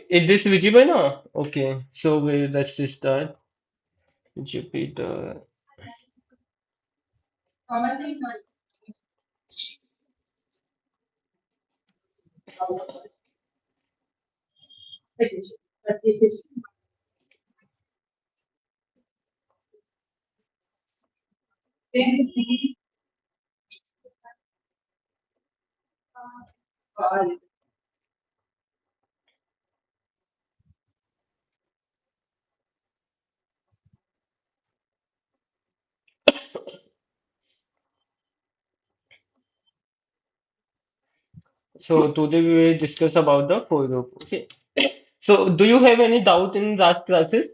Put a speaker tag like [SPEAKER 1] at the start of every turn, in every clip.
[SPEAKER 1] Is this visible now? Okay, so let's just start. Jupiter. So today we will discuss about the for loop. Okay. So do you have any doubt in last classes?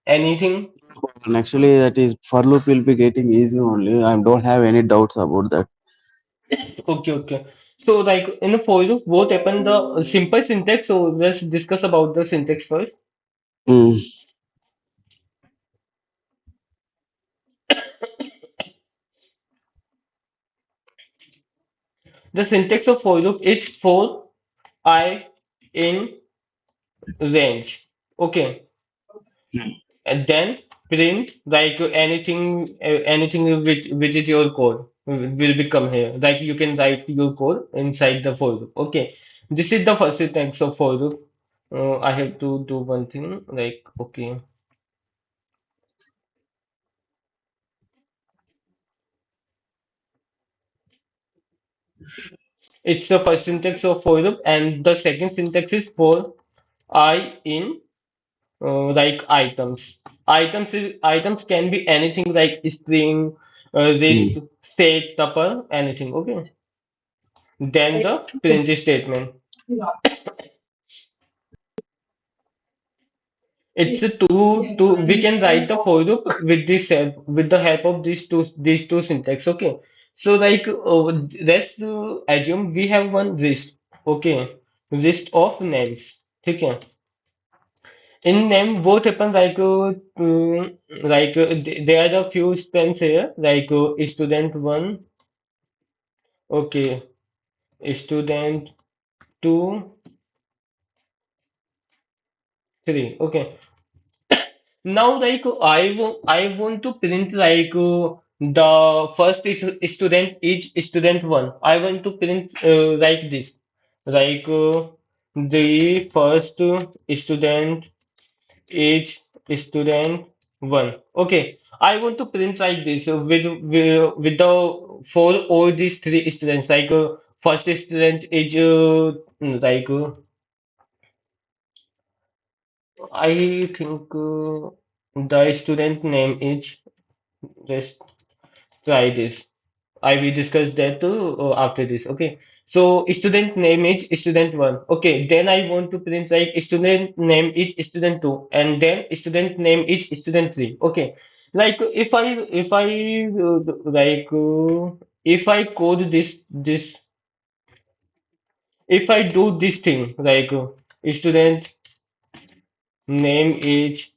[SPEAKER 1] Anything?
[SPEAKER 2] And actually, that is for loop will be getting easy only. I don't have any doubts about that.
[SPEAKER 1] Okay, okay. So like in a for loop, what happened the simple syntax. So let's discuss about the syntax first.
[SPEAKER 2] Mm,
[SPEAKER 1] The syntax of for loop is for I in range. Okay. And then print like anything which is your code will become here. Like you can write your code inside the for loop. Okay. This is the first syntax of for loop. I have to do one thing like okay. It's the first syntax of for loop and the second syntax is for I in like items. Items can be anything like string, list,
[SPEAKER 2] mm,
[SPEAKER 1] state, tuple, anything. Okay. Then the print statement. It's a two we can write the for loop with this help with the help of these two syntax. Okay. So like let's assume we have one list. Okay. List of names. Okay. In name what happen there are a few strings here like student one. Okay. Student two, three. Okay. Now, like I want to print like the first student is student one. I want to print like this, like the first student is student one. Okay, I want to print like this with the for all these three students. Like first student is like I think the student name is. Just try this. I will discuss that after this. Okay. So student name is student one. Okay. Then I want to print like student name is student two, and then student name is student three. Okay. Like if I code this if I do this thing like student name is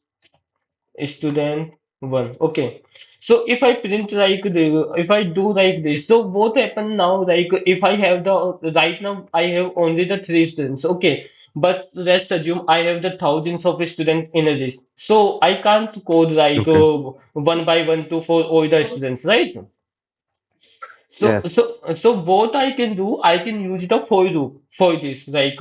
[SPEAKER 1] student one. Okay. So if I print like if I do like this, so what happen now? Like if I have the right now I have only the three students. Okay. But let's assume I have the thousands of students in a list. So I can't code like
[SPEAKER 2] okay.
[SPEAKER 1] one by one to for all the students, right? So,
[SPEAKER 2] Yes.
[SPEAKER 1] so, so what I can do, I can use the for loop for this, like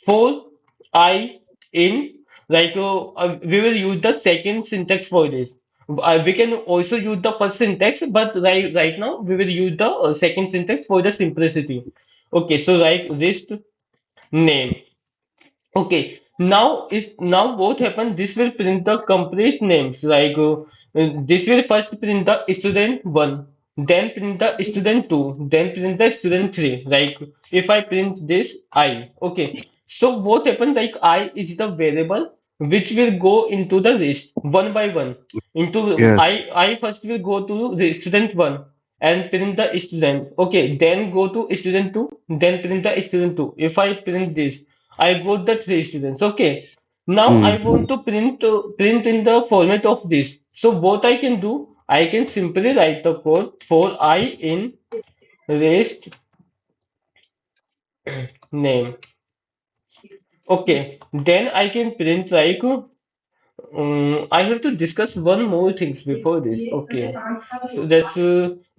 [SPEAKER 1] for I in, like we will use the second syntax for this. We can also use the first syntax, but right now we will use the second syntax for the simplicity. Okay, so like list name. Okay, now what happened? This will print the complete names. Like this will first print the student one, then print the student two, then print the student three. Like if I print this I, okay. So what happened? Like I is the variable which will go into the list one by one. Into
[SPEAKER 2] Yes.
[SPEAKER 1] I first will go to the student one and print the student. Okay, then go to student two, then print the student two. If I print this. I got the three students. Okay. Now I
[SPEAKER 2] Mm,
[SPEAKER 1] want to print in the format of this. So what I can do, I can simply write the code for I in rest name. Okay, then I can print like I have to discuss one more things before this. Okay, so that's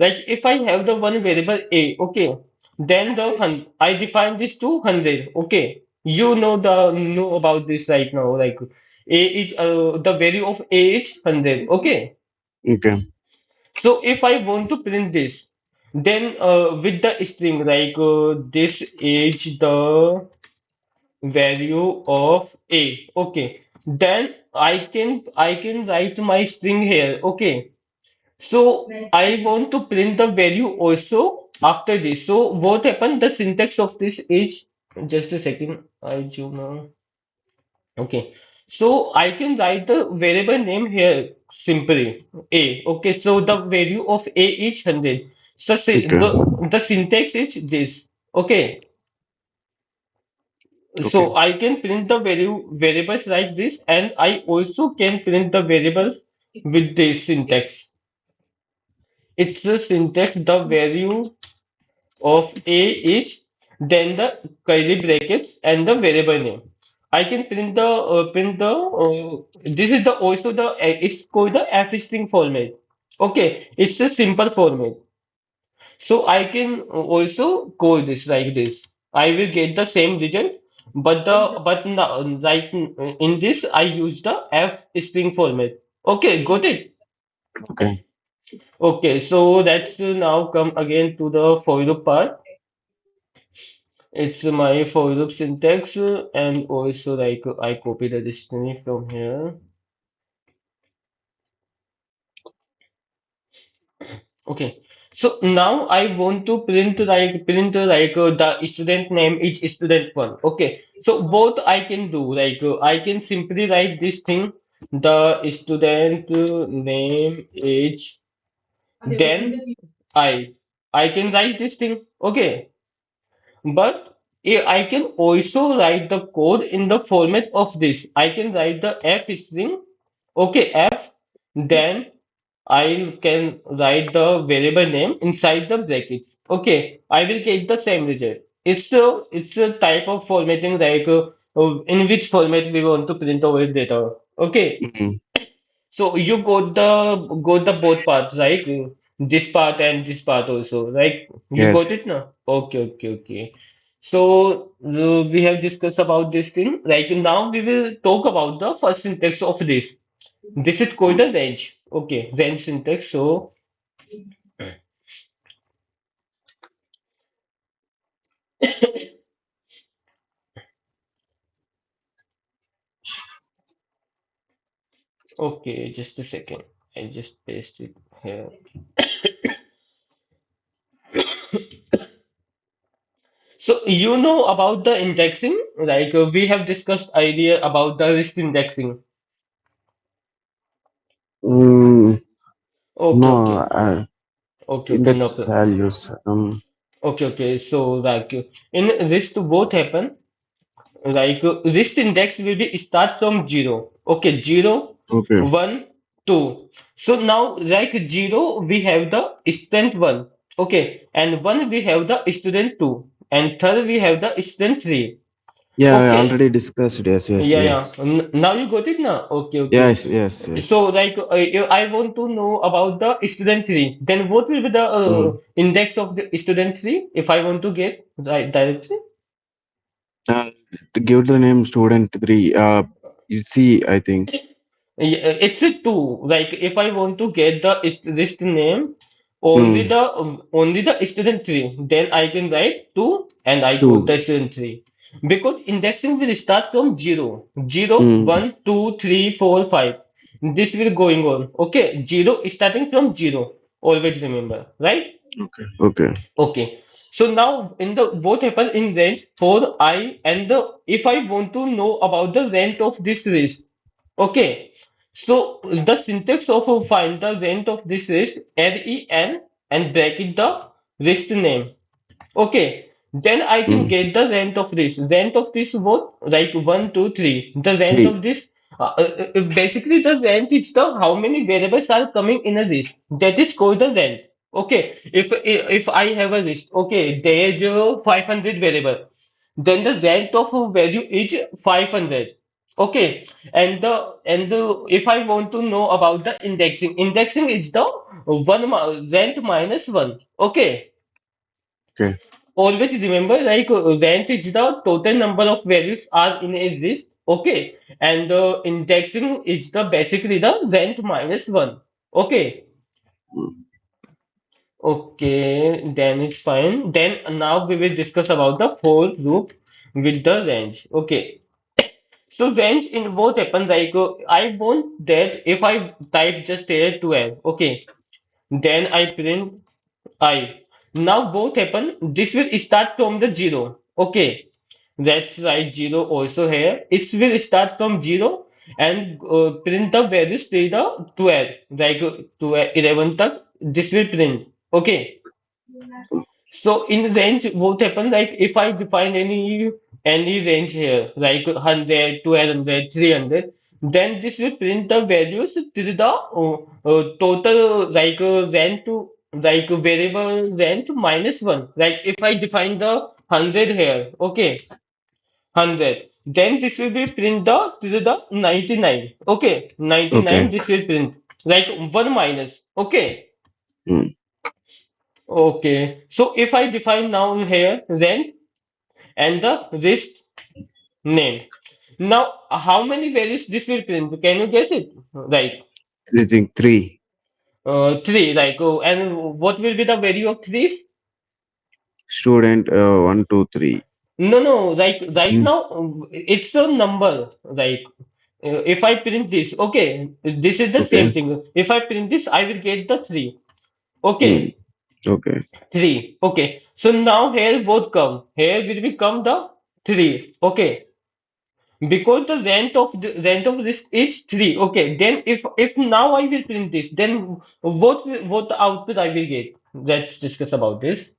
[SPEAKER 1] like if I have the one variable a, okay, then I define this to 100. Okay, you know about this right now. Like a is the value of a is 100. Okay,
[SPEAKER 2] Okay.
[SPEAKER 1] so if I want to print this, then with the string like this is the value of a. Okay, then I can write my string here. Okay, so I want to print the value also after this. So what happened? The syntax of this is just a second. I zoom now. Okay, so I can write the variable name here simply a. Okay, so the value of a is 100. So say
[SPEAKER 2] Okay.
[SPEAKER 1] the syntax is this. Okay, so
[SPEAKER 2] Okay.
[SPEAKER 1] I can print the variables like this, and I also can print the variables with this syntax. It's a syntax. The value of a is then the curly brackets and the variable name. I can print the this is the also the it's called the F string format. Okay, it's a simple format. So I can also code this like this. I will get the same result, but now, like in this I use the F string format. Okay, got it.
[SPEAKER 2] Okay.
[SPEAKER 1] Okay, so let's now come again to the for loop part. It's my for loop syntax and also like I copy the dictionary from here. Okay, so now I want to print like the student name is student one. Okay, so what I can do like I can simply write this thing. The student name is then I can write this thing. Okay, but I can also write the code in the format of this. I can write the F string. Okay, F. Then I can write the variable name inside the brackets. Okay, I will get the same result. It's a type of formatting like in which format we want to print our data. Okay,
[SPEAKER 2] Mm.
[SPEAKER 1] so you got the both parts, right? This part and this part also, right? You got
[SPEAKER 2] Yes.
[SPEAKER 1] it now? Okay, okay, okay. So we have discussed about this thing. Like now we will talk about the first syntax of this. This is called a range. Okay, range syntax. So okay, just a second. I just paste it here. So you know about the indexing, like we have discussed earlier about the list indexing.
[SPEAKER 2] Mm,
[SPEAKER 1] Okay,
[SPEAKER 2] no,
[SPEAKER 1] okay, okay, okay, no
[SPEAKER 2] index
[SPEAKER 1] problem.
[SPEAKER 2] values.
[SPEAKER 1] Okay, okay. So like in list, what happen? Like list index will be start from zero. Okay, zero,
[SPEAKER 2] Okay.
[SPEAKER 1] 1, 2. So now like zero, we have the student one. Okay, and one we have the student two, and third we have the student three.
[SPEAKER 2] Yeah, I
[SPEAKER 1] Okay,
[SPEAKER 2] already discussed. Yes, yes,
[SPEAKER 1] yeah, yeah.
[SPEAKER 2] yes.
[SPEAKER 1] Now you got it now. Okay, okay.
[SPEAKER 2] Yes, yes, yes.
[SPEAKER 1] So like if I want to know about the student tree. Then what will be the
[SPEAKER 2] Mm.
[SPEAKER 1] index of the student tree if I want to get right directly?
[SPEAKER 2] Uh, to give the name student three. You see, I think
[SPEAKER 1] It's a two. Like if I want to get the list name,
[SPEAKER 2] mm,
[SPEAKER 1] only the student tree, then I can write two and I got
[SPEAKER 2] two.
[SPEAKER 1] the student tree. Because indexing will start from zero, zero,
[SPEAKER 2] Mm,
[SPEAKER 1] 1, 2, 3, 4, 5. This will going on. Okay, zero is starting from zero. Always remember, right?
[SPEAKER 2] okay. Okay.
[SPEAKER 1] Okay. So now in the what happened in range for I and the if I want to know about the rent of this list. Okay. So the syntax of find the rent of this list ren and bracket the list name. Okay. Then I can
[SPEAKER 2] Mm,
[SPEAKER 1] get the rent of this. Rent of this what? Like 1, 2, 3. The rent of
[SPEAKER 2] three.
[SPEAKER 1] this. Basically, the rent is the how many variables are coming in a list. That is called the rent. Okay. If I have a list, okay, there's 500 variable, then the rent of a value is 500. Okay. And if I want to know about the indexing is the rent minus one. Okay.
[SPEAKER 2] Okay.
[SPEAKER 1] Always remember, like rent is the total number of values are in a list, okay, and indexing is the basically the rent minus one, okay.
[SPEAKER 2] Mm.
[SPEAKER 1] Okay, then it's fine. Then now we will discuss about the for loop with the range. Okay, so range in what happen, like I want that if I type just here 12, okay, then I print I. Now both happen. This will start from the zero. Okay. Let's write zero also here. It will start from zero and print the values till the 12. Like to 11 tak. This will print. Okay. So in range, what happen? Like if I define any range here, like 100, 200, 300, then this will print the values to the total like rent to like variable rent minus one. Like if I define the 100 here, okay, 100. Then this will be print the to the 99. Okay, 99.
[SPEAKER 2] Okay.
[SPEAKER 1] This will print like one minus. Okay.
[SPEAKER 2] Mm.
[SPEAKER 1] Okay, so if I define now here rent and the list name. Now, how many values this will print? Can you guess it? Right.
[SPEAKER 2] I think three.
[SPEAKER 1] Three. Like, and what will be the value of threes?
[SPEAKER 2] Student one, two, three.
[SPEAKER 1] No, no. Like right
[SPEAKER 2] Mm.
[SPEAKER 1] now, it's a number. Like, if I print this, okay, this is the same
[SPEAKER 2] Okay.
[SPEAKER 1] thing. If I print this, I will get the three.
[SPEAKER 2] Mm.
[SPEAKER 1] Okay,
[SPEAKER 2] Okay.
[SPEAKER 1] three. Okay. So now here what come? Here will become the three. Okay. Because the rent of risk is three. Okay, then if now I will print this, then what the output I will get? Let's discuss about this.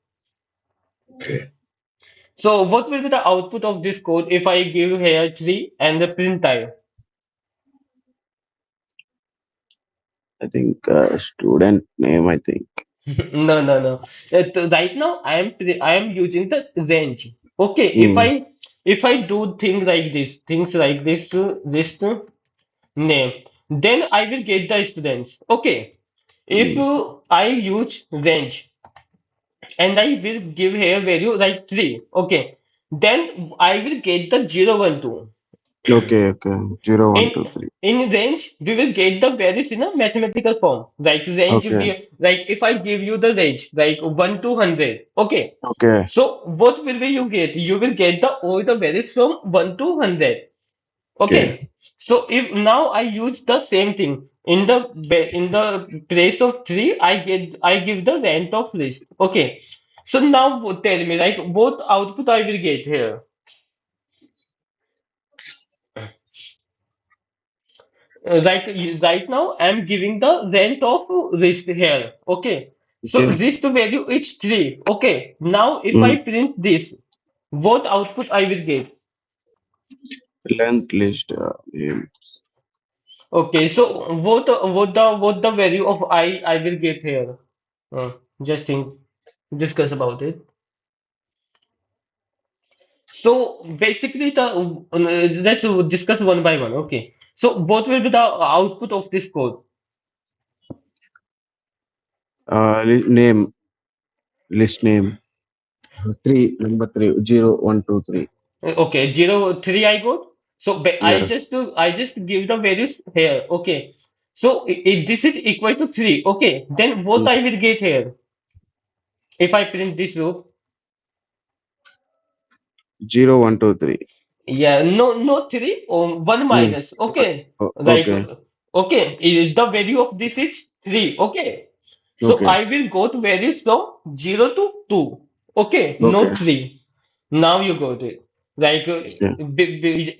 [SPEAKER 1] So what will be the output of this code if I give here three and the print type?
[SPEAKER 2] I think student name. I think.
[SPEAKER 1] No, no, no. Right now I am using the range. Okay,
[SPEAKER 2] Mm.
[SPEAKER 1] if I do things like this name, then I will get the students. Okay. If
[SPEAKER 2] Mm.
[SPEAKER 1] I use range and I will give here value like 3, okay, then I will get the 0, 1, 2.
[SPEAKER 2] Okay. Okay. Zero, one,
[SPEAKER 1] In
[SPEAKER 2] two, three.
[SPEAKER 1] in range, we will get the values in a mathematical form. Like range,
[SPEAKER 2] Okay.
[SPEAKER 1] like if I give you the range like 1 to 100, okay.
[SPEAKER 2] Okay.
[SPEAKER 1] So what will be you get? You will get the all the values from 1 to 100.
[SPEAKER 2] Okay.
[SPEAKER 1] Okay, so if now I use the same thing in the place of three, I give the rent of list. Okay, so now tell me like what output I will get here. Right now I'm giving the rent of list here. Okay, so
[SPEAKER 2] Okay.
[SPEAKER 1] list value is three. Okay, now if I
[SPEAKER 2] Mm.
[SPEAKER 1] print this, what output I will get?
[SPEAKER 2] Length list names.
[SPEAKER 1] Okay, so what the value of I will get here? Uh, just think, discuss about it. So basically, let's discuss one by one. Okay. So what will be the output of this code?
[SPEAKER 2] Name list name. Three number three. Zero, one, two, three.
[SPEAKER 1] Okay, zero three I got. So
[SPEAKER 2] Yes.
[SPEAKER 1] I just give the values here. Okay. So if this is equal to three. Okay. Then what
[SPEAKER 2] Mm.
[SPEAKER 1] I will get here if I print this loop?
[SPEAKER 2] Zero, one, two, three.
[SPEAKER 1] Yeah, no, no three, one
[SPEAKER 2] Mm.
[SPEAKER 1] minus.
[SPEAKER 2] One.
[SPEAKER 1] Okay, like
[SPEAKER 2] Okay.
[SPEAKER 1] okay, the value of this is three. Okay, so
[SPEAKER 2] Okay.
[SPEAKER 1] I will go to values from 0 to 2. Okay, no
[SPEAKER 2] Okay.
[SPEAKER 1] three. Now you got it. Like
[SPEAKER 2] Yeah.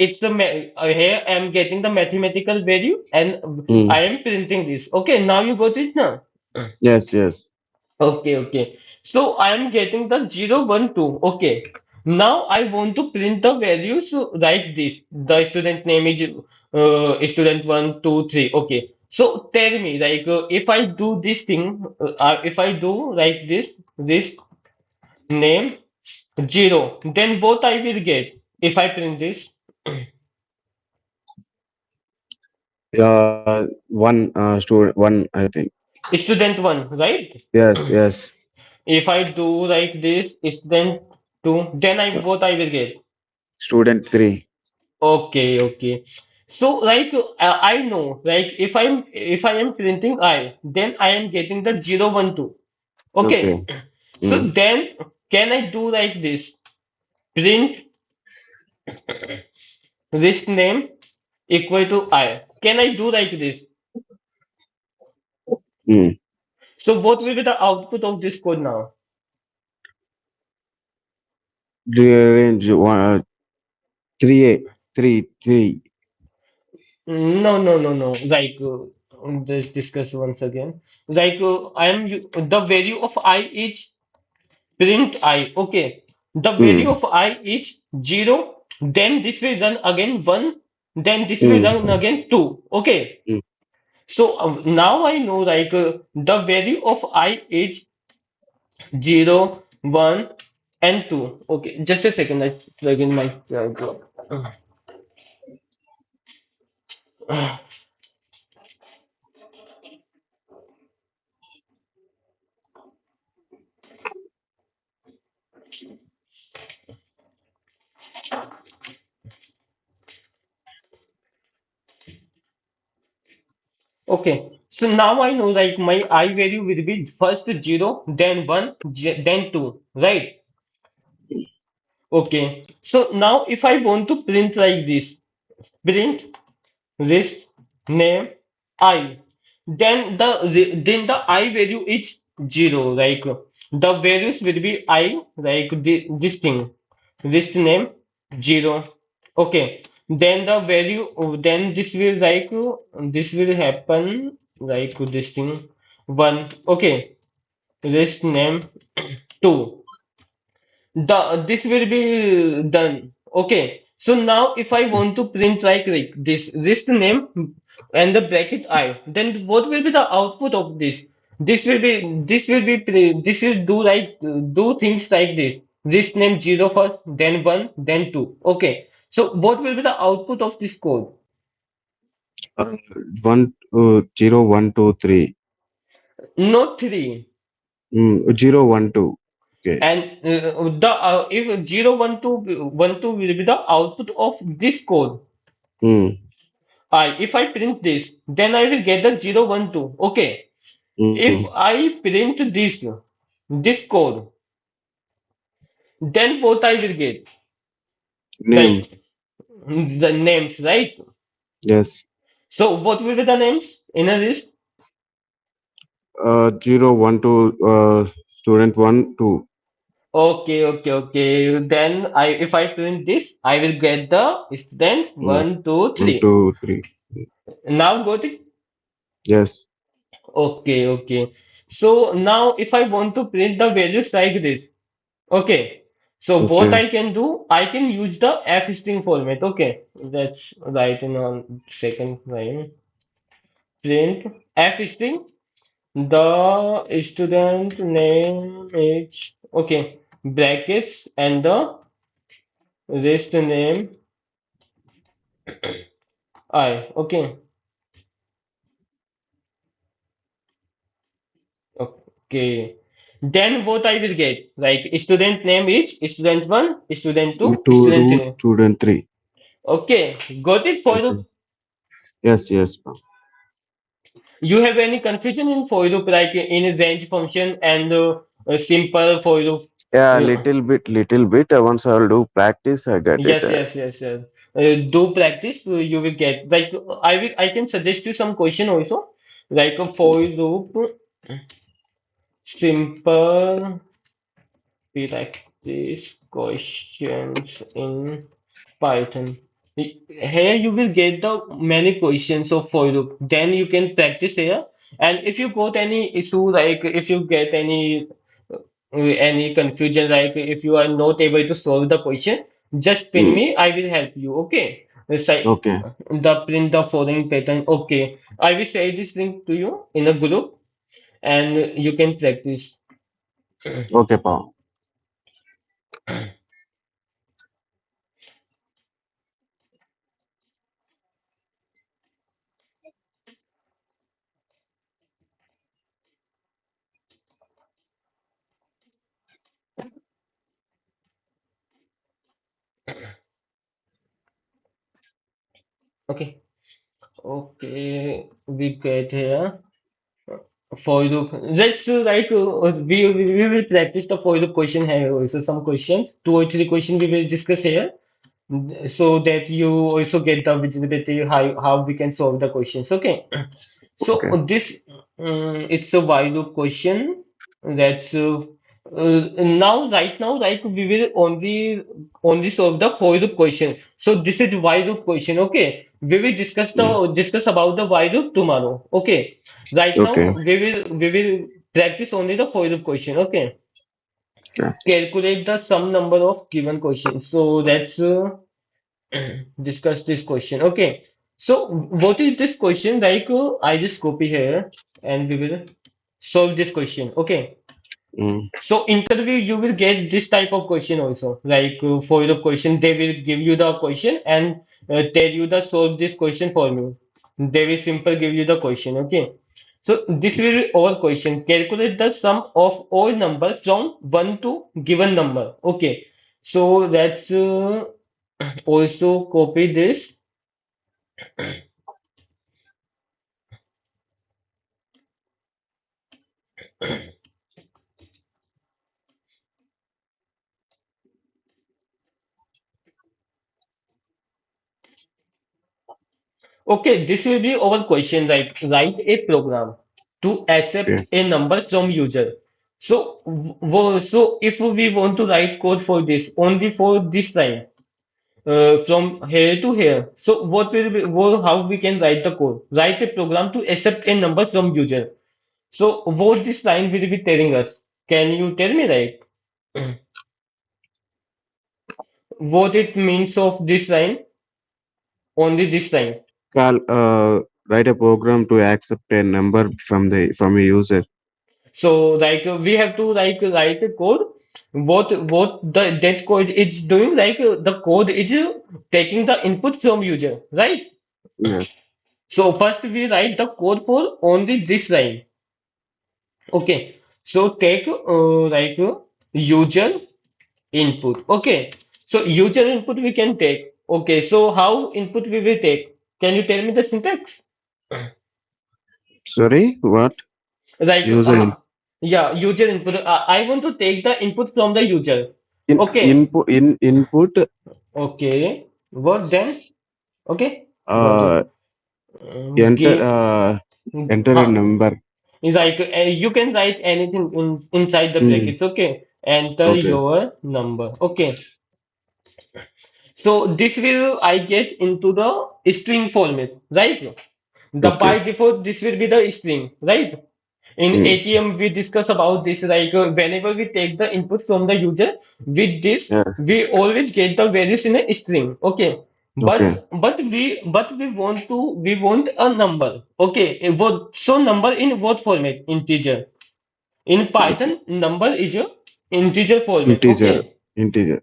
[SPEAKER 1] it's here I am getting the mathematical value and
[SPEAKER 2] Mm.
[SPEAKER 1] I am printing this. Okay, now you got it now.
[SPEAKER 2] Yes. Yes.
[SPEAKER 1] Okay, okay. So I am getting the 0, 1, 2. Okay. Now I want to print the values like this. The student name is student one, two, three. Okay. So tell me, like, if I do this thing, if I do like this name zero, then what I will get if I print this
[SPEAKER 2] One student, one, I think.
[SPEAKER 1] student one, right?
[SPEAKER 2] Yes, yes.
[SPEAKER 1] If I do like this student two, then I
[SPEAKER 2] Uh,
[SPEAKER 1] what I will get.
[SPEAKER 2] Student three.
[SPEAKER 1] Okay, okay. So like I know like if I am printing I, then I am getting the zero one two.
[SPEAKER 2] Okay.
[SPEAKER 1] Okay. So
[SPEAKER 2] Mm.
[SPEAKER 1] then can I do like this? Print list name equal to I. Can I do like this?
[SPEAKER 2] Mm.
[SPEAKER 1] So what will be the output of this code now?
[SPEAKER 2] Rearrange one, three A, three.
[SPEAKER 1] No, no, no, no. Like let's discuss once again. Like the value of I is print I. Okay. The value
[SPEAKER 2] Mm.
[SPEAKER 1] of I is 0. Then this will run again 1. Then this will run
[SPEAKER 2] Mm.
[SPEAKER 1] again 2. Okay.
[SPEAKER 2] Mm.
[SPEAKER 1] So now I know like the value of I is 0, 1, and 2. Okay. Just a second. Let's plug in my charger. Okay. So now I know like my I value will be first 0, then 1, then 2. Right. Okay. So now if I want to print like this, print list name I, then the I value is 0. Like the values will be I, like this thing, list name 0. Okay. Then the value, then this will like this will happen like this thing 1. Okay. List name 2. The this will be done. Okay. So now if I want to print like this list name and the bracket I, then what will be the output of this? This will do like do things like this. List name 0 first, then 1, then 2. Okay. So what will be the output of this code?
[SPEAKER 2] Uh, One, 0, 1, 2, 3.
[SPEAKER 1] Not 3.
[SPEAKER 2] 0, 1, 2. Okay.
[SPEAKER 1] And the if 0, 1, 2, 1, 2 will be the output of this code.
[SPEAKER 2] Mm.
[SPEAKER 1] If I print this, then I will get the 0, 1, 2. Okay. If
[SPEAKER 2] Mm.
[SPEAKER 1] I print this code, then what I will get?
[SPEAKER 2] Name.
[SPEAKER 1] Like the names, right?
[SPEAKER 2] Yes.
[SPEAKER 1] So what will be the names in a list?
[SPEAKER 2] 0, 1, 2. Student one, two.
[SPEAKER 1] Okay, okay, okay. Then if I print this, I will get the student
[SPEAKER 2] Mm.
[SPEAKER 1] one, two,
[SPEAKER 2] One,
[SPEAKER 1] three.
[SPEAKER 2] two, three.
[SPEAKER 1] Now got it?
[SPEAKER 2] Yes.
[SPEAKER 1] Okay, okay. So now if I want to print the values like this, okay. So what
[SPEAKER 2] Okay.
[SPEAKER 1] I can do, I can use the F string format. Okay. Let's write in on second line. Print F string. The student name is okay. Brackets and the rest name I. Okay. Okay. Then what I will get? Like student name is student one, student two, student
[SPEAKER 2] Two,
[SPEAKER 1] three.
[SPEAKER 2] student three.
[SPEAKER 1] Okay. Got it for the
[SPEAKER 2] Okay. Yes, yes, ma'am.
[SPEAKER 1] You have any confusion in for loop like in range function and simple for loop?
[SPEAKER 2] Yeah,
[SPEAKER 1] Uh,
[SPEAKER 2] little bit. Once I'll do practice, I get it.
[SPEAKER 1] yes, yes, yes, yes. Do practice, you will get like I can suggest you some question also like a for loop simple practice questions in Python. Here you will get the many questions of for loop. Then you can practice here. And if you got any issue, like if you get any any confusion, like if you are not able to solve the question, just pin
[SPEAKER 2] Mm.
[SPEAKER 1] me. I will help you. Okay. It's like
[SPEAKER 2] Okay.
[SPEAKER 1] the print the following pattern. Okay. I will share this link to you in a group, and you can practice.
[SPEAKER 2] Okay, Pawan.
[SPEAKER 1] Okay. Okay. We get here. For loop. Let's we will practice the for loop question here also some questions. Two or three questions we will discuss here so that you also get the visibility how we can solve the questions. Okay. So
[SPEAKER 2] Okay.
[SPEAKER 1] this it's a while loop question. That's now right now like we will only solve the for loop question. So this is while loop question. Okay, we will
[SPEAKER 2] Mm.
[SPEAKER 1] discuss about the while loop tomorrow. Okay, right now
[SPEAKER 2] Okay.
[SPEAKER 1] we will practice only the for loop question. Okay,
[SPEAKER 2] Yeah.
[SPEAKER 1] calculate the sum number of given questions. So let's discuss this question. Okay, so what is this question? Like I just copy here and we will solve this question. Okay.
[SPEAKER 2] Mm.
[SPEAKER 1] So interview you will get this type of question also. Like for the question they will give you the question and tell you the solve this question for me. They will simple give you the question. Okay. So this will be all question. Calculate the sum of all numbers from 1 to given number. Okay. So let's also copy this. Okay, this will be our question, like write a program to accept
[SPEAKER 2] Okay.
[SPEAKER 1] a number from user. So, so if we want to write code for this, only for this line, from here to here. So what will be, how we can write the code? Write a program to accept a number from user. So what this line will be telling us? Can you tell me, like, what it means of this line? Only this line.
[SPEAKER 2] Write a program to accept a number from a user.
[SPEAKER 1] So like we have to like write a code. What the that code is doing? Like the code is taking the input from user, right?
[SPEAKER 2] Yes.
[SPEAKER 1] So first we write the code for only this line. Okay. So take like user input. Okay. So user input we can take. Okay. So how input we will take? Can you tell me the syntax?
[SPEAKER 2] Sorry. What?
[SPEAKER 1] Like
[SPEAKER 2] User in,
[SPEAKER 1] yeah, user input. I want to take the input from the user. Okay.
[SPEAKER 2] input.
[SPEAKER 1] Okay. What then? Okay. Got it.
[SPEAKER 2] Uh. Enter.
[SPEAKER 1] Give.
[SPEAKER 2] Enter a
[SPEAKER 1] Huh.
[SPEAKER 2] number.
[SPEAKER 1] It's like you can write anything inside the
[SPEAKER 2] Mm.
[SPEAKER 1] brackets. Okay. Enter
[SPEAKER 2] Okay.
[SPEAKER 1] your number. Okay. So this will I get into the string format, right? The
[SPEAKER 2] Okay.
[SPEAKER 1] by default this will be the string, right? In
[SPEAKER 2] Mm.
[SPEAKER 1] ATM, we discuss about this like whenever we take the input from the user, with this
[SPEAKER 2] Yes.
[SPEAKER 1] we always get the values in a string. Okay,
[SPEAKER 2] Okay.
[SPEAKER 1] but we want a number. Okay, so number in what format? Integer. In
[SPEAKER 2] Okay.
[SPEAKER 1] Python, number is a integer format.
[SPEAKER 2] Integer.
[SPEAKER 1] Okay,
[SPEAKER 2] Integer.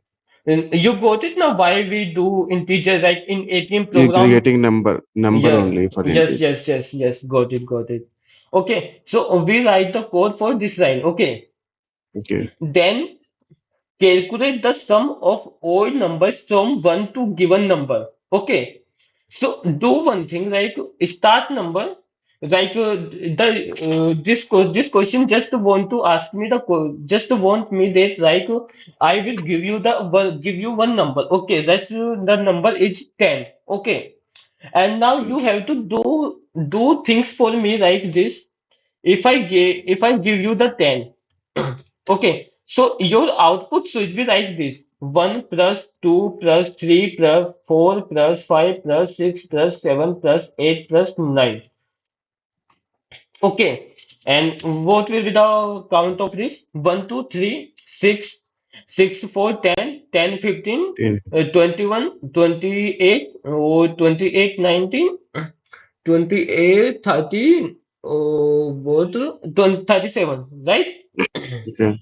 [SPEAKER 1] and you got it now. Why we do integer like in ATM
[SPEAKER 2] You're
[SPEAKER 1] program?
[SPEAKER 2] getting number
[SPEAKER 1] Yeah,
[SPEAKER 2] only for
[SPEAKER 1] yes,
[SPEAKER 2] integer.
[SPEAKER 1] yes, yes, yes. Got it, got it. Okay, so we write the code for this line. Okay,
[SPEAKER 2] Okay.
[SPEAKER 1] then calculate the sum of all numbers from 1 to given number. Okay, so do one thing like start number. Like this question just want to ask me just want me that like I will give you one number. Okay, that's the number is 10. Okay, and now you have to do things for me like this. If I give you the 10, okay, so your output should be like this: 1 plus 2 plus 3 plus 4 plus 5 plus 6 plus 7 plus 8 plus 9. Okay, And what will be the count of this? 1, 2, 3, 6, 6, 4, 10, 10, 15,
[SPEAKER 2] 10.
[SPEAKER 1] 21, 28, or 28, 19, 28, 30, oh, what? 20, 37, right?
[SPEAKER 2] Okay.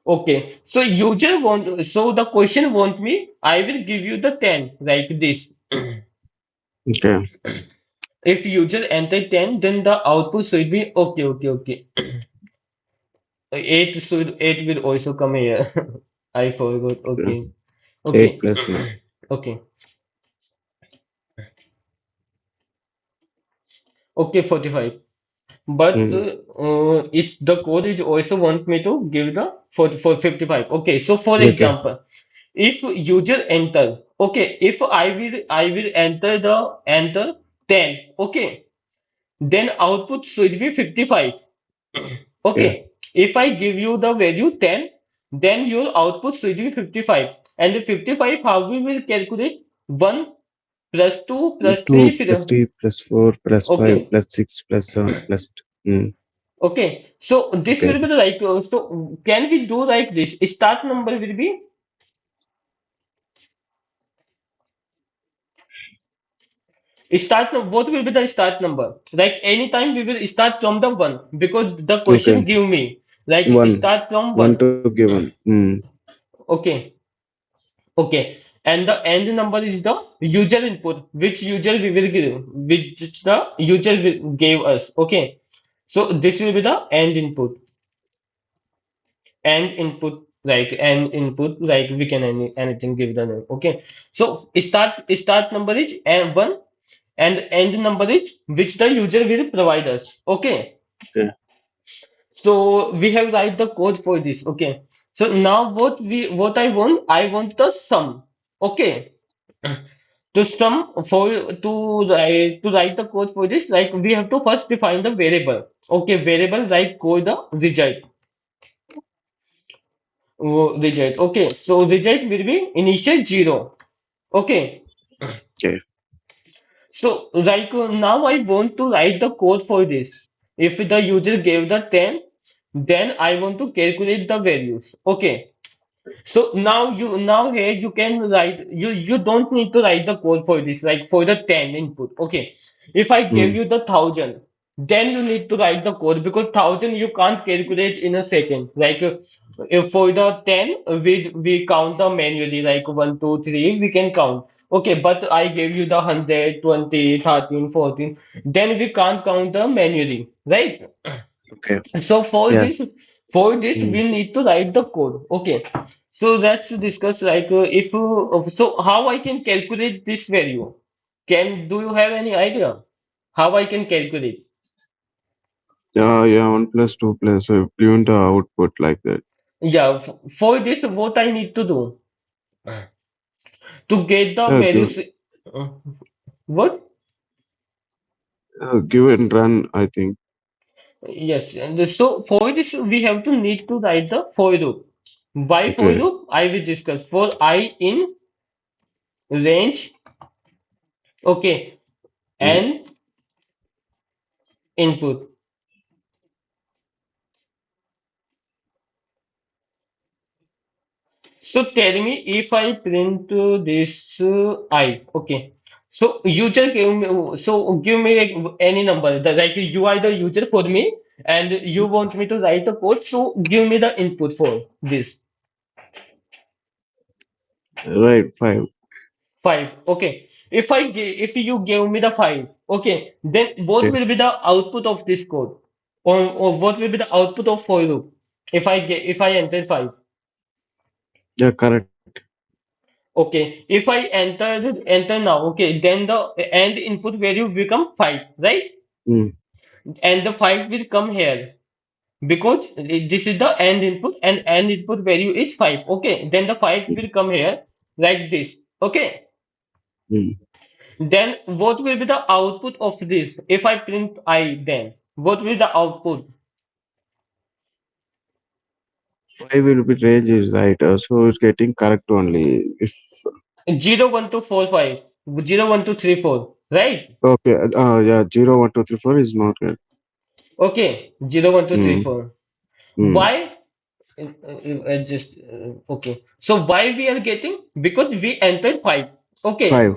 [SPEAKER 1] Okay. So user want, so the question want me, I will give you the 10, like this.
[SPEAKER 2] Okay.
[SPEAKER 1] If user enter 10, then the output should be okay, okay, okay. 8 will also come here. I forgot.
[SPEAKER 2] Yeah.
[SPEAKER 1] Okay.
[SPEAKER 2] 8
[SPEAKER 1] Okay.
[SPEAKER 2] plus 1.
[SPEAKER 1] Okay. Okay, 45. But
[SPEAKER 2] Mm.
[SPEAKER 1] if the code is also want me to give the for 55. Okay, so for
[SPEAKER 2] Okay.
[SPEAKER 1] example, if user enter, okay, if I will enter 10, okay, then output should be 55.
[SPEAKER 2] Okay.
[SPEAKER 1] Okay, if I give you the value 10, then your output should be 55. And the 55, how we will calculate? 1 plus 2 plus 3.
[SPEAKER 2] 2 plus 3 plus 4 plus 5
[SPEAKER 1] Okay,
[SPEAKER 2] plus 6 plus 7 plus. Mm.
[SPEAKER 1] okay. So this
[SPEAKER 2] Okay.
[SPEAKER 1] will be the like, so can we do like this? Start number will be, what will be the start number? Like anytime we will start from the 1 because the question
[SPEAKER 2] Okay.
[SPEAKER 1] give me like
[SPEAKER 2] 1.
[SPEAKER 1] start from
[SPEAKER 2] 1
[SPEAKER 1] 1.
[SPEAKER 2] to given. Mm.
[SPEAKER 1] Okay. Okay, and the end number is the user input, which user we will give, which the user gave us. Okay, so this will be the end input, we can anything give the name. Okay, so start number is and 1, and end number is which the user will provide us. Okay,
[SPEAKER 2] Okay.
[SPEAKER 1] so we have write the code for this. Okay, so now what I want the sum. Okay. To sum for to write the code for this, like we have to first define the variable. Okay, variable like code the result. Okay, so result will be initial 0. Okay,
[SPEAKER 2] Okay.
[SPEAKER 1] so like now I want to write the code for this. If the user gave the 10, then I want to calculate the values. Okay, so now here you can write, you don't need to write the code for this, like for the 10 input. Okay, if I give
[SPEAKER 2] Mm.
[SPEAKER 1] you the 1,000, then you need to write the code because 1,000 you can't calculate in a second. Like if for the 10 we count the manually, like 1, 2, 3 we can count. Okay, but I gave you the 100, 20, 13, 14, then we can't count the manually, right?
[SPEAKER 2] Okay.
[SPEAKER 1] So for
[SPEAKER 2] Yes.
[SPEAKER 1] this, for this
[SPEAKER 2] Mm.
[SPEAKER 1] we need to write the code. Okay. So let's discuss like if so how I can calculate this value. Do you have any idea how I can calculate?
[SPEAKER 2] Yeah, yeah, 1 plus 2 plus. So given the output like that.
[SPEAKER 1] Yeah, for this what I need to do to get the
[SPEAKER 2] Yeah,
[SPEAKER 1] values. uh, what?
[SPEAKER 2] give and run, I think.
[SPEAKER 1] Yes, and so for this we have to need to write the for loop. Why for
[SPEAKER 2] Okay.
[SPEAKER 1] loop? I will discuss for I in range. Okay,
[SPEAKER 2] Mm.
[SPEAKER 1] and input. So tell me if I print this I, okay. So user give me, so give me like any number. Like you are the user for me, and you want me to write a code. So give me the input for this
[SPEAKER 2] Right, 5.
[SPEAKER 1] 5. Okay. If you give me the 5, okay, then what
[SPEAKER 2] Okay.
[SPEAKER 1] will be the output of this code, or what will be the output of for loop? If I enter 5.
[SPEAKER 2] Yeah, correct.
[SPEAKER 1] Okay, if I enter now, okay, then the end input value become 5, right?
[SPEAKER 2] Mm.
[SPEAKER 1] And the 5 will come here because this is the end input and end input value is 5. Okay, then the 5
[SPEAKER 2] Mm.
[SPEAKER 1] will come here like this. Okay,
[SPEAKER 2] Mm.
[SPEAKER 1] then what will be the output of this? If I print I, then what will the output?
[SPEAKER 2] 5 will be range is right. So it's getting correct only. If
[SPEAKER 1] 0, 1, 2, 4, 5, 0, 1, 2, 3, 4, right?
[SPEAKER 2] okay, yeah, 0, 1, 2, 3, 4 is not correct.
[SPEAKER 1] Okay, 0, 1, 2, 3,
[SPEAKER 2] Mm.
[SPEAKER 1] 4.
[SPEAKER 2] Mm.
[SPEAKER 1] Why? Just okay. So why we are getting? Because we entered 5. Okay,
[SPEAKER 2] 5.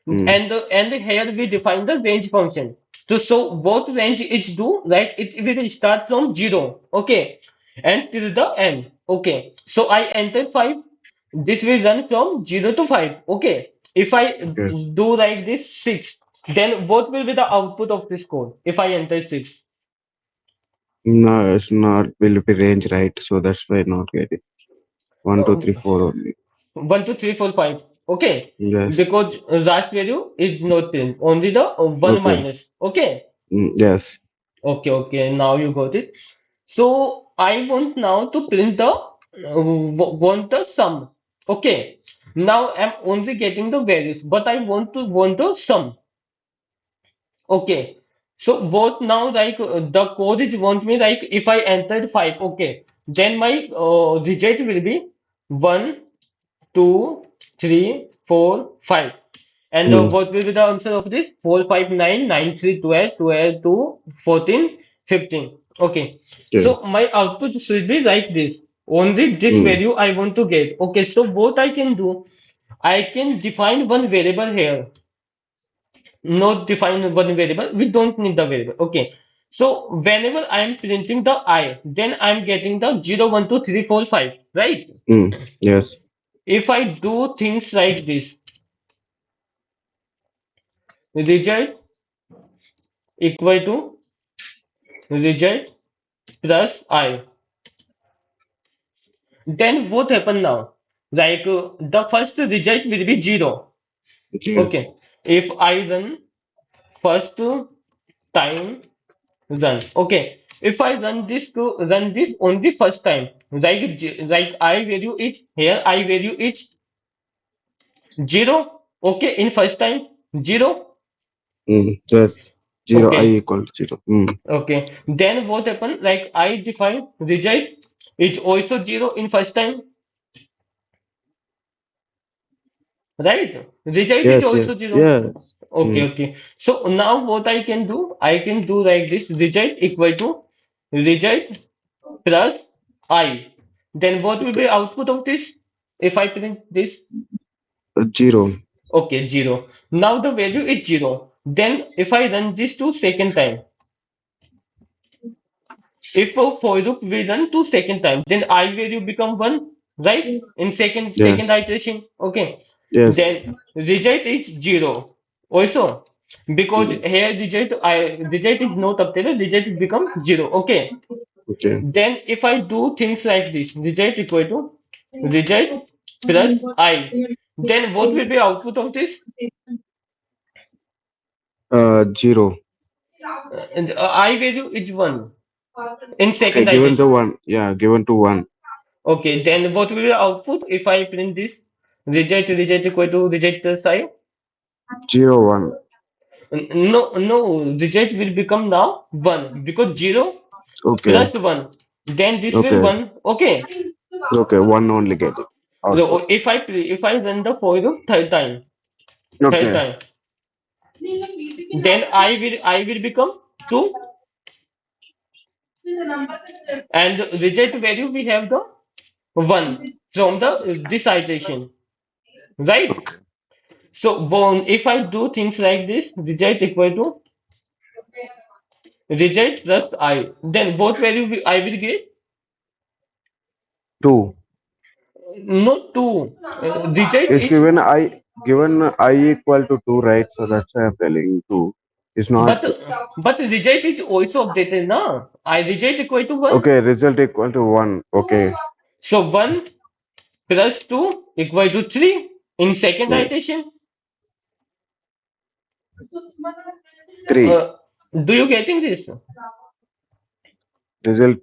[SPEAKER 2] Mm.
[SPEAKER 1] and here we define the range function. So what range it do? Right? It will start from 0. Okay, and till the end. Okay. So I entered 5. This will run from 0 to 5. Okay. If I
[SPEAKER 2] Okay.
[SPEAKER 1] do like this 6, then what will be the output of this code if I enter 6?
[SPEAKER 2] No, it's not will be range, right? So that's why not get it. One, two,
[SPEAKER 1] Uh,
[SPEAKER 2] three, four only.
[SPEAKER 1] 1, 2, 3, 4, 5. Okay.
[SPEAKER 2] Yes.
[SPEAKER 1] Because last value is not print. Only the 1
[SPEAKER 2] Okay.
[SPEAKER 1] minus. Okay.
[SPEAKER 2] Yes.
[SPEAKER 1] Okay. Okay. Now you got it. So I want now to print the want the sum. Okay. Now I'm only getting the values, but I want the sum. Okay. So what now like the code is want me like if I entered 5, okay, then my result will be 1, 2, 3, 4, 5. And
[SPEAKER 2] Mm.
[SPEAKER 1] what will be the answer of this? 4, 5, 9, 9, 3, 12, 12, 2, 14, 15. Okay.
[SPEAKER 2] Okay.
[SPEAKER 1] So my output should be like this. Only this
[SPEAKER 2] Mm.
[SPEAKER 1] value I want to get. Okay. So what I can do, I can define one variable here. Not define one variable. We don't need the variable. Okay. So whenever I am printing the I, then I am getting the 0, 1, 2, 3, 4, 5. Right?
[SPEAKER 2] Mm. Yes.
[SPEAKER 1] If I do things like this, result equal to result plus I. Then what happen now? Like the first result will be 0.
[SPEAKER 2] Okay.
[SPEAKER 1] Okay. If I run first time run. Okay. If I run this on the first time, like I value is here, I value is 0. Okay. In first time 0.
[SPEAKER 2] Mm. Yes. 0 I
[SPEAKER 1] Okay.
[SPEAKER 2] equal to 0. Mm.
[SPEAKER 1] Okay. Then what happen? Like I define result is also 0 in first time. Right? Result is
[SPEAKER 2] Yes. Yes.
[SPEAKER 1] also 0.
[SPEAKER 2] Yes.
[SPEAKER 1] Okay,
[SPEAKER 2] Mm.
[SPEAKER 1] okay. So now what I can do? I can do like this. Result equal to result plus I. Then what will
[SPEAKER 2] Okay.
[SPEAKER 1] be output of this? If I print this?
[SPEAKER 2] 0.
[SPEAKER 1] Okay, 0. Now the value is 0. Then if I run this to second time, if a for loop we run to second time, then I value become 1, right? In second
[SPEAKER 2] Yes.
[SPEAKER 1] iteration. Okay.
[SPEAKER 2] Yes.
[SPEAKER 1] Then result is 0. Also, because
[SPEAKER 2] Mm.
[SPEAKER 1] here result is not updated, result is become 0. Okay.
[SPEAKER 2] Okay.
[SPEAKER 1] Then if I do things like this, result equal to result plus I, then what will be output of this?
[SPEAKER 2] 0.
[SPEAKER 1] And I value is 1 in
[SPEAKER 2] Okay.
[SPEAKER 1] second
[SPEAKER 2] Given to
[SPEAKER 1] iteration.
[SPEAKER 2] 1. Yeah. Given to 1.
[SPEAKER 1] Okay, then what will be output if I print this? Result equal to result plus I.
[SPEAKER 2] 0 1.
[SPEAKER 1] No, no, result will become now 1 because 0
[SPEAKER 2] Okay.
[SPEAKER 1] plus 1. Then this will
[SPEAKER 2] Okay.
[SPEAKER 1] 1. Okay.
[SPEAKER 2] Okay. 1 only get it. Output.
[SPEAKER 1] So if I run the for loop third
[SPEAKER 2] Okay.
[SPEAKER 1] time, then I will become 2, and result value we have the 1 from the this iteration, right?
[SPEAKER 2] Okay.
[SPEAKER 1] So if I do things like this, result equal to result plus I, then what value I will get?
[SPEAKER 2] 2.
[SPEAKER 1] Not 2. Result
[SPEAKER 2] Is
[SPEAKER 1] is,
[SPEAKER 2] given I equal to 2, right? So that's why I'm telling 2. It's not
[SPEAKER 1] but result is also updated now. I result equal to 1.
[SPEAKER 2] okay. Result equal to 1. Okay.
[SPEAKER 1] So 1 plus 2 equal to 3 in second
[SPEAKER 2] Okay.
[SPEAKER 1] iteration.
[SPEAKER 2] 3.
[SPEAKER 1] Uh, do you getting this?
[SPEAKER 2] Result.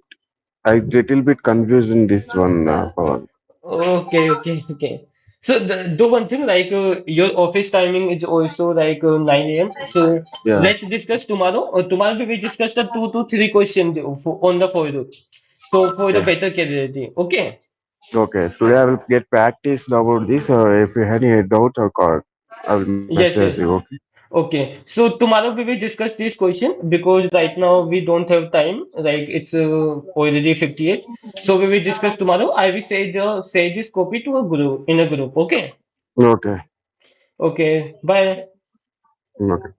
[SPEAKER 2] I little bit confused in this one, Pawan.
[SPEAKER 1] Okay, okay, okay. So do one thing like your office timing is also like 9 a.m. So
[SPEAKER 2] Yeah.
[SPEAKER 1] let's discuss tomorrow. Tomorrow we will discuss the 2 to 3 questions on the for loop. So for the
[SPEAKER 2] Okay.
[SPEAKER 1] better clarity. Okay.
[SPEAKER 2] Okay. Today I will get practice about this. If you have any doubt or call, I will
[SPEAKER 1] Yes,
[SPEAKER 2] message
[SPEAKER 1] yes.
[SPEAKER 2] you. Okay.
[SPEAKER 1] Okay, so tomorrow we will discuss this question because right now we don't have time. Like it's already 58. So we will discuss tomorrow. I will say this copy to a group in a group. Okay.
[SPEAKER 2] Okay.
[SPEAKER 1] Okay. Bye.
[SPEAKER 2] Okay.